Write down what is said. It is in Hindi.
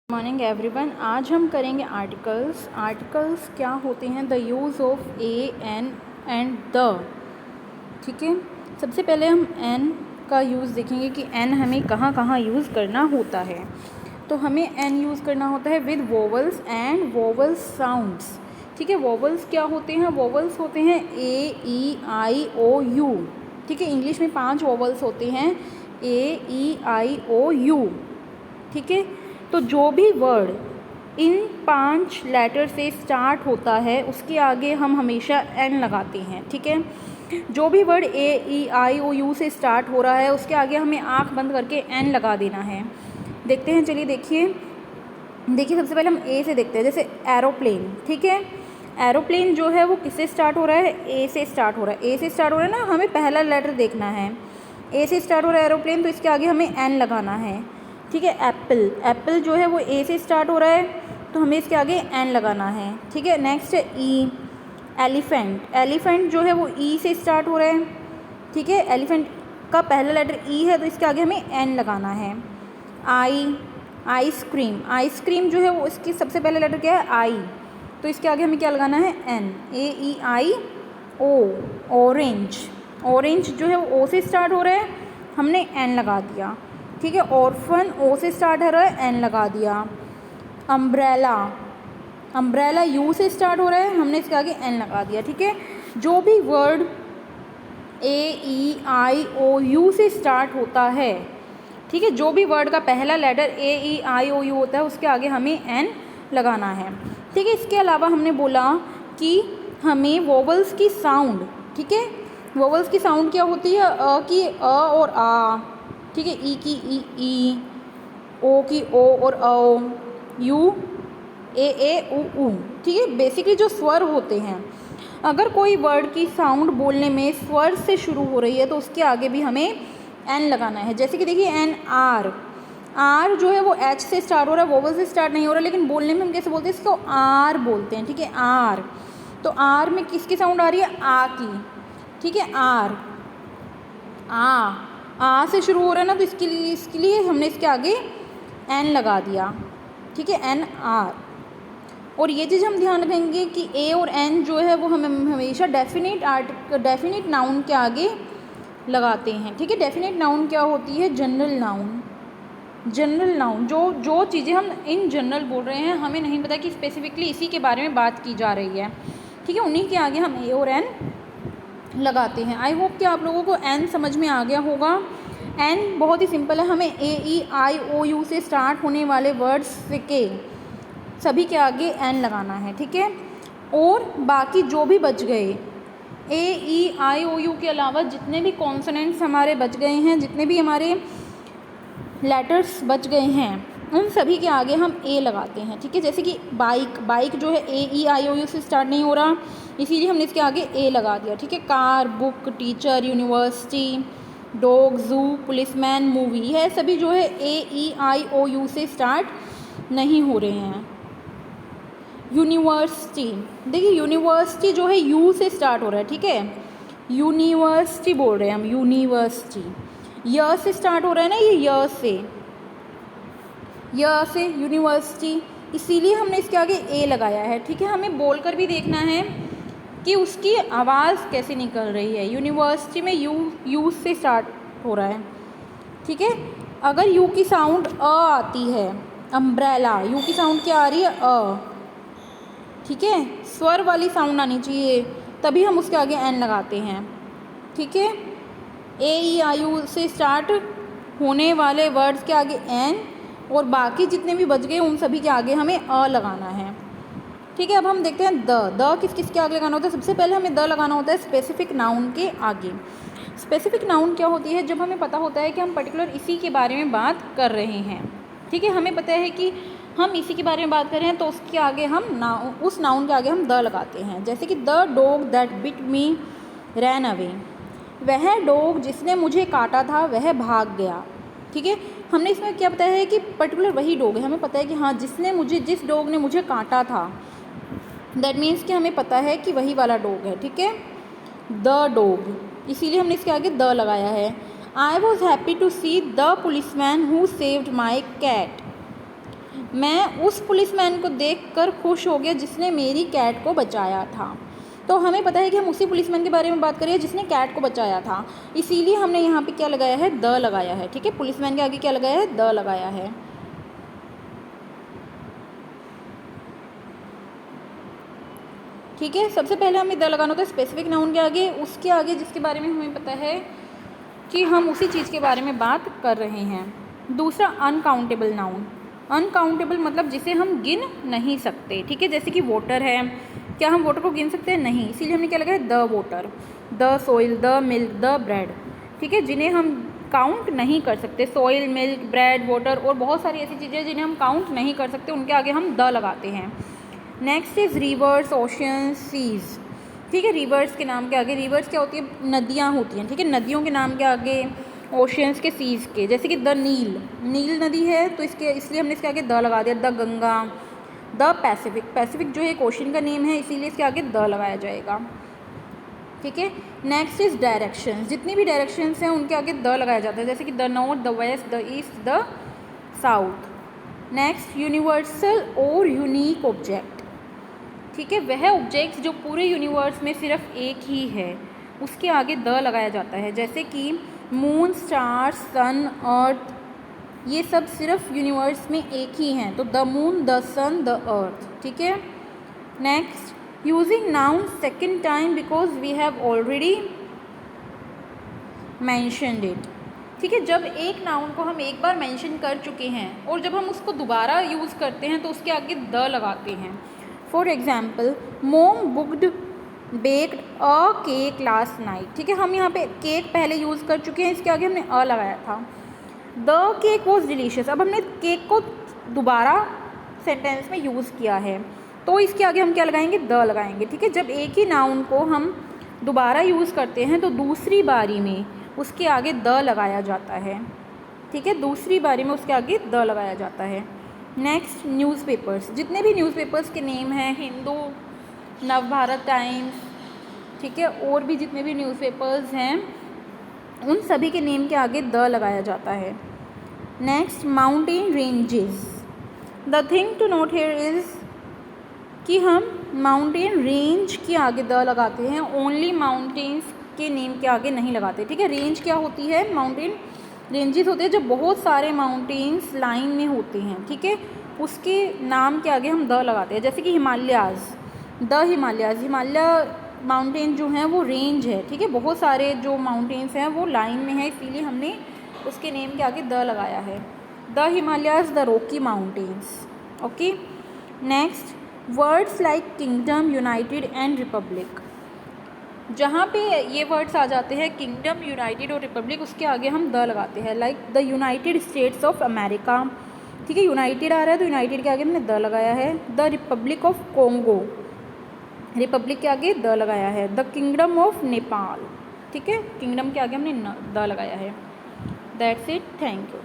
Morning everyone. आज हम करेंगे आर्टिकल्स क्या होते हैं, the use of a an and the. ठीक है, सबसे पहले हम एन का यूज़ देखेंगे कि एन हमें कहाँ कहाँ यूज़ करना होता है। तो हमें एन यूज़ करना होता है with vowels and vowel sounds. ठीक है, वोवल्स क्या होते हैं? वोवल्स होते हैं ए ई आई ओ यू। ठीक है, इंग्लिश में 5 वोवल्स होते हैं, ए ई आई ओ यू। ठीक है, तो जो भी वर्ड इन 5 लेटर से स्टार्ट होता है उसके आगे हम हमेशा एन लगाते हैं। ठीक है, जो भी word A E I O U से स्टार्ट हो रहा है उसके आगे हमें आँख बंद करके एन लगा देना है। देखते हैं, चलिए देखिए सबसे पहले हम ए से देखते हैं। जैसे एरोप्लेन। ठीक है, एरोप्लेन जो है वो किससे स्टार्ट हो रहा है? ए से स्टार्ट हो रहा है। ए से स्टार्ट हो रहा है ना, हमें पहला लेटर देखना है। ए से स्टार्ट हो रहा है एरोप्लेन, तो इसके आगे हमें एन लगाना है। ठीक है, एप्पल जो है वो ए से स्टार्ट हो रहा है, तो हमें इसके आगे एन लगाना है। ठीक है, नेक्स्ट है ई। एलिफेंट जो है वो ई से स्टार्ट हो रहा है। ठीक है, एलिफेंट का पहला लेटर ई है, तो इसके आगे हमें एन लगाना है। आइसक्रीम जो है वो इसकी सबसे पहले लेटर क्या है? आई, तो इसके आगे हमें क्या लगाना है? N. A E I O. Orange जो है वो ओ से स्टार्ट हो रहा है, हमने एन लगा दिया। ठीक है, ऑर्फन ओ से स्टार्ट हो रहा है, एन लगा दिया। अम्ब्रेला यू से स्टार्ट हो रहा है, हमने इसके आगे एन लगा दिया। ठीक है, जो भी word A E I O U से स्टार्ट होता है, ठीक है, जो भी वर्ड का पहला letter A E I O you होता है उसके आगे हमें एन लगाना है। ठीक है, इसके अलावा हमने बोला कि हमें वोवल्स की साउंड, ठीक है, वोवल्स की साउंड क्या होती है? अ की अ और आ। ठीक है, ई की ई, ओ की ओ और औ, यू ए उ ऊ। ठीक है, बेसिकली जो स्वर होते हैं, अगर कोई वर्ड की साउंड बोलने में स्वर से शुरू हो रही है तो उसके आगे भी हमें एन लगाना है। जैसे कि देखिए एन आर जो है वो एच से स्टार्ट हो रहा है, वोवल से स्टार्ट नहीं हो रहा, लेकिन बोलने में हम कैसे बोलते हैं? इसको आर बोलते हैं। ठीक है, आर, तो आर में किसकी साउंड आ रही है? आ की। ठीक है, आर आ से शुरू हो रहा है ना, तो इसके लिए हमने इसके आगे एन लगा दिया। ठीक है, एन आर। और ये चीज़ हम ध्यान रखेंगे कि ए और एन जो है वो हमें हमेशा डेफिनेट नाउन के आगे लगाते हैं। ठीक है, डेफिनेट नाउन क्या होती है? जनरल नाउन जो चीज़ें हम इन जनरल बोल रहे हैं, हमें नहीं पता कि स्पेसिफिकली इसी के बारे में बात की जा रही है। ठीक है, उन्हीं के आगे हम ए और एन लगाते हैं। आई होप कि आप लोगों को एन समझ में आ गया होगा। एन बहुत ही सिंपल है, हमें ए ई आई ओ यू से स्टार्ट होने वाले वर्ड्स के सभी के आगे एन लगाना है। ठीक है, और बाकी जो भी बच गए ए ई आई ओ यू के अलावा जितने भी कॉन्सोनेंट्स हमारे बच गए हैं, जितने भी हमारे लेटर्स बच गए हैं, उन सभी के आगे हम ए लगाते हैं। ठीक है, जैसे कि बाइक जो है ए ई आई ओ यू से स्टार्ट नहीं हो रहा, इसीलिए हमने इसके आगे ए लगा दिया। ठीक है, car, book, teacher, university, dog, जू, पुलिसमैन, मूवी है, सभी जो है ए ई आई ओ यू से स्टार्ट नहीं हो रहे हैं। यूनिवर्सिटी, देखिए यूनिवर्सिटी जो है यू से स्टार्ट हो रहा है। ठीक है, यूनिवर्सिटी बोल रहे हैं हम, यूनिवर्सिटी। य से स्टार्ट हो रहा है ना, ये य से यूनिवर्सिटी, इसीलिए हमने इसके आगे ए लगाया है। ठीक है, हमें बोलकर भी देखना है कि उसकी आवाज़ कैसे निकल रही है। यूनिवर्सिटी में यू से स्टार्ट हो रहा है। ठीक है, अगर यू की साउंड अ आती है, अम्ब्रेला, यू की साउंड क्या आ रही है? अ। ठीक है, स्वर वाली साउंड आनी चाहिए, तभी हम उसके आगे एन लगाते हैं। ठीक है, ए ई आई यू से स्टार्ट होने वाले वर्ड्स के आगे एन, और बाकी जितने भी बच गए उन सभी के आगे हमें अ लगाना है। ठीक है, अब हम देखते हैं द किस किस के आगे लगाना होता है। सबसे पहले हमें द लगाना होता है स्पेसिफिक नाउन के आगे। स्पेसिफिक नाउन क्या होती है? जब हमें पता होता है कि हम पर्टिकुलर इसी के बारे में बात कर रहे हैं। ठीक है, हमें पता है कि हम इसी के बारे में बात कर रहे हैं, तो उसके आगे हम उस नाउन के आगे हम द लगाते हैं। जैसे कि the dog that bit me ran away, वह डॉग जिसने मुझे काटा था वह भाग गया। ठीक है, हमने इसमें क्या बताया है कि पर्टिकुलर वही डॉग है, हमें पता है कि हाँ जिस डॉग ने मुझे काटा था, दैट मीन्स कि हमें पता है कि वही वाला डॉग है। ठीक है, द डॉग, इसीलिए हमने इसके आगे द लगाया है। I was happy to see the policeman who saved my cat, मैं उस पुलिसमैन को देखकर खुश हो गया जिसने मेरी कैट को बचाया था। तो हमें पता है कि हम उसी पुलिसमैन के बारे में बात कर रहे हैं जिसने कैट को बचाया था, इसीलिए हमने यहाँ पे क्या लगाया है, द लगाया है। ठीक है, पुलिसमैन के आगे क्या लगाया है, द लगाया है। ठीक है, सबसे पहले हमें द लगाना होता है स्पेसिफिक नाउन के आगे, उसके आगे जिसके बारे में हमें पता है कि हम उसी चीज़ के बारे में बात कर रहे हैं। दूसरा अनकाउंटेबल नाउन। अनकाउंटेबल मतलब जिसे हम गिन नहीं सकते। ठीक है, जैसे कि वाटर है, क्या हम वाटर को गिन सकते हैं, नहीं, इसीलिए हमने क्या लगाया, the water, the soil, the milk, the bread. ठीक है, जिन्हें हम काउंट नहीं कर सकते, सोइल, मिल्क, ब्रेड, वाटर और बहुत सारी ऐसी चीज़ें जिन्हें हम काउंट नहीं कर सकते, उनके आगे हम द लगाते हैं। Next is rivers, oceans, seas. ठीक है, रिवर्स के नाम के आगे, रिवर्स क्या होती है, नदियाँ होती हैं। ठीक है, नदियों के नाम के आगे ओशियंस के, सीज के, जैसे कि द नील, नील नदी है तो इसलिए हमने इसके आगे द लगा दिया। The Ganga, the Pacific, Pacific जो है एक ओशन का नेम है, इसीलिए इसके आगे द लगाया जाएगा। ठीक है, नेक्स्ट इज डायरेक्शंस। जितनी भी डायरेक्शंस हैं उनके आगे द लगाया जाता है, जैसे कि the north, the west, the east, the south. Next universal और यूनिक ऑब्जेक्ट। ठीक है, वह ऑब्जेक्ट्स जो पूरे यूनिवर्स में सिर्फ एक ही है, उसके आगे द लगाया जाता है, जैसे कि मून, स्टार, सन, अर्थ, ये सब सिर्फ यूनिवर्स में एक ही हैं, तो the moon, the sun, the earth. ठीक है, next using noun second time because we have already mentioned it. ठीक है, जब एक नाउन को हम एक बार मेंशन कर चुके हैं और जब हम उसको दोबारा यूज़ करते हैं तो उसके आगे द लगाते हैं। फॉर एग्जाम्पल, मोम बुक्ड बेक्ड अ केक लास्ट नाइट। ठीक है, हम यहाँ पे केक पहले यूज़ कर चुके हैं, इसके आगे हमने अ लगाया था। द केक वॉज डिलीशियस, अब हमने केक को दोबारा सेंटेंस में यूज़ किया है, तो इसके आगे हम क्या लगाएंगे, द लगाएंगे। ठीक है, जब एक ही नाउन को हम दोबारा यूज़ करते हैं तो दूसरी बारी में उसके आगे द लगाया जाता है। ठीक है, दूसरी बारी में उसके आगे द लगाया जाता है। Next newspapers. जितने भी न्यूज़पेपर्स के नेम हैं, हिंदू, नवभारत टाइम्स, ठीक है, और भी जितने भी न्यूज़पेपर्स हैं उन सभी के नेम के आगे द लगाया जाता है। Next mountain ranges. The thing to note here is कि हम माउंटेन रेंज के आगे द लगाते हैं, ओनली माउंटेन्स के नेम के आगे नहीं लगाते। ठीक है, रेंज क्या होती है, माउंटेन रेंजेस होते हैं जब बहुत सारे माउंटेन्स लाइन में होते हैं। ठीक है, उसके नाम के आगे हम द लगाते हैं, जैसे कि Himalayas, the Himalayas, Himalaya mountain जो हैं वो रेंज है। ठीक है, बहुत सारे जो माउंटेन्स हैं वो लाइन में है, इसीलिए हमने उसके नेम के आगे द लगाया है। The Himalayas, the Rocky mountains. Okay, next words like kingdom, United and Republic. जहाँ पे ये वर्ड्स आ जाते हैं किंगडम, यूनाइटेड और रिपब्लिक, उसके आगे हम द लगाते हैं। Like the United states of America. ठीक है, यूनाइटेड आ रहा है तो यूनाइटेड के आगे हमने द लगाया है। The Republic of Congo, Republic के आगे द लगाया है। The kingdom of Nepal. ठीक है, किंगडम के आगे हमने द लगाया है। That's it, thank you.